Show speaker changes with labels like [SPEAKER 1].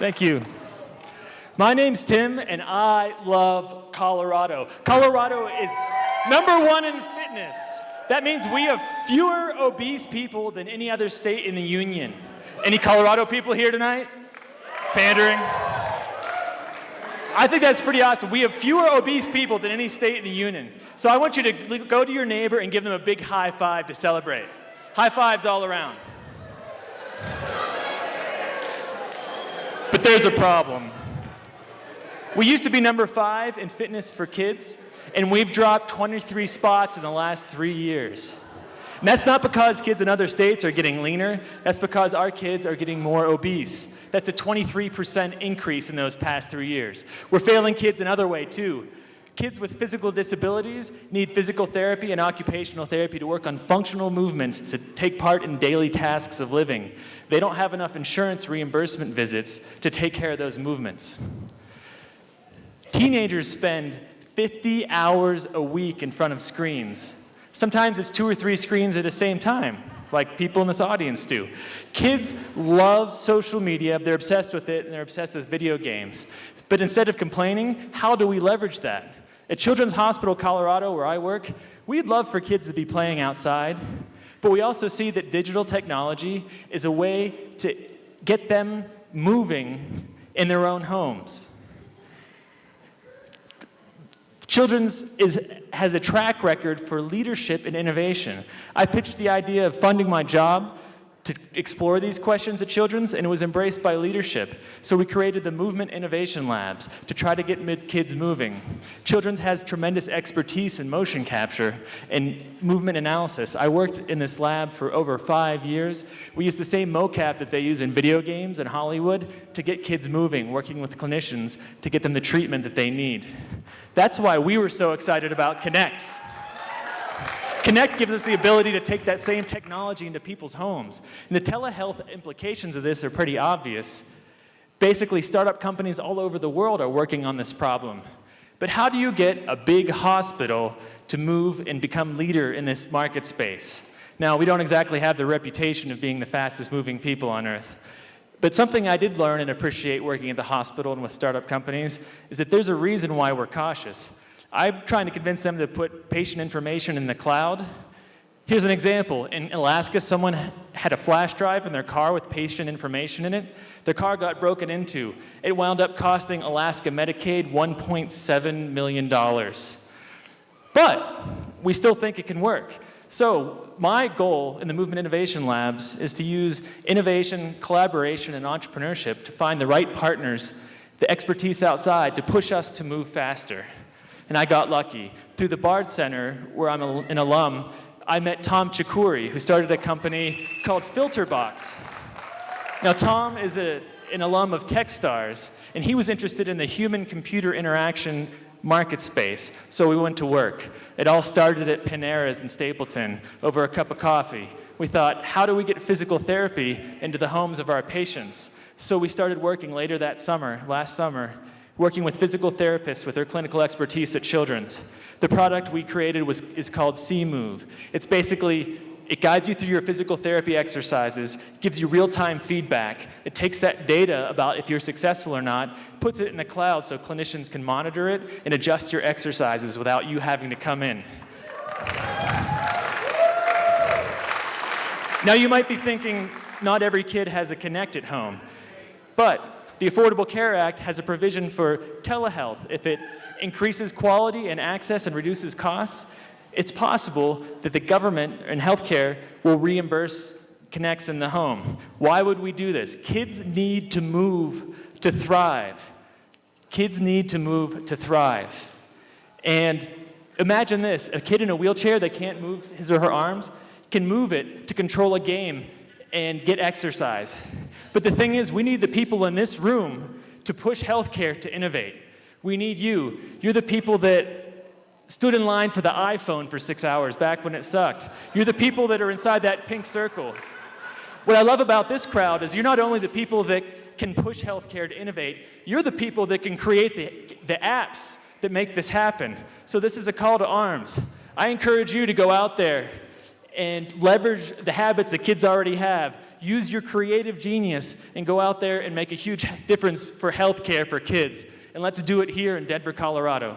[SPEAKER 1] Thank you. My name's Tim, and I love Colorado. Colorado is #1 in fitness. That means we have fewer obese people than any other state in the union. Any Colorado people here tonight? Pandering? I think that's pretty awesome. We have fewer obese people than any state in the union. So I want you to go to your neighbor and give them a big high five to celebrate. High fives all around. But there's a problem. We used to be #5 in fitness for kids, and we've dropped 23 spots in the last 3 years. And that's not because kids in other states are getting leaner, that's because our kids are getting more obese. That's a 23% increase in those past 3 years. We're failing kids another way too. Kids with physical disabilities need physical therapy and occupational therapy to work on functional movements to take part in daily tasks of living. They don't have enough insurance reimbursement visits to take care of those movements. Teenagers spend 50 hours a week in front of screens. Sometimes it's 2 or 3 screens at the same time, like people in this audience do. Kids love social media, they're obsessed with it, and they're obsessed with video games. But instead of complaining, how do we leverage that? At Children's Hospital Colorado, where I work, we'd love for kids to be playing outside, but we also see that digital technology is a way to get them moving in their own homes. Children's has a track record for leadership and innovation. I pitched the idea of funding my job to explore these questions at Children's, and it was embraced by leadership. So we created the Movement Innovation Labs to try to get kids moving. Children's has tremendous expertise in motion capture and movement analysis. I worked in this lab for over 5 years. We use the same MoCap that they use in video games in Hollywood to get kids moving, working with clinicians to get them the treatment that they need. That's why we were so excited about Connect. Connect gives us the ability to take that same technology into people's homes. And the telehealth implications of this are pretty obvious. Basically, startup companies all over the world are working on this problem. But how do you get a big hospital to move and become leader in this market space? Now, we don't exactly have the reputation of being the fastest moving people on earth. But something I did learn and appreciate working at the hospital and with startup companies is that there's a reason why we're cautious. I'm trying to convince them to put patient information in the cloud. Here's an example. In Alaska, someone had a flash drive in their car with patient information in it. Their car got broken into. It wound up costing Alaska Medicaid $1.7 million. But we still think it can work. So my goal in the Movement Innovation Labs is to use innovation, collaboration, and entrepreneurship to find the right partners, the expertise outside to push us to move faster. And I got lucky. Through the Bard Center, where I'm an alum, I met Tom Chakuri, who started a company called FilterBox. Now, Tom is an alum of Techstars, and he was interested in the human-computer interaction market space, so we went to work. It all started at Panera's in Stapleton over a cup of coffee. We thought, how do we get physical therapy into the homes of our patients? So we started working later that summer, last summer, working with physical therapists with their clinical expertise at Children's. The product we created is called C-Move. It's basically, it guides you through your physical therapy exercises, gives you real-time feedback. It takes that data about if you're successful or not, puts it in the cloud so clinicians can monitor it and adjust your exercises without you having to come in. Now you might be thinking, not every kid has a Connect at home, but the Affordable Care Act has a provision for telehealth. If it increases quality and access and reduces costs, it's possible that the government and healthcare will reimburse Connects in the home. Why would we do this? Kids need to move to thrive. Kids need to move to thrive. And imagine this, a kid in a wheelchair that can't move his or her arms can move it to control a game and get exercise. But the thing is, we need the people in this room to push healthcare to innovate. We need you. You're the people that stood in line for the iPhone for 6 hours back when it sucked. You're the people that are inside that pink circle. What I love about this crowd is you're not only the people that can push healthcare to innovate, you're the people that can create the apps that make this happen. So this is a call to arms. I encourage you to go out there and leverage the habits that kids already have. use your creative genius and go out there and make a huge difference for healthcare for kids. And let's do it here in Denver, Colorado.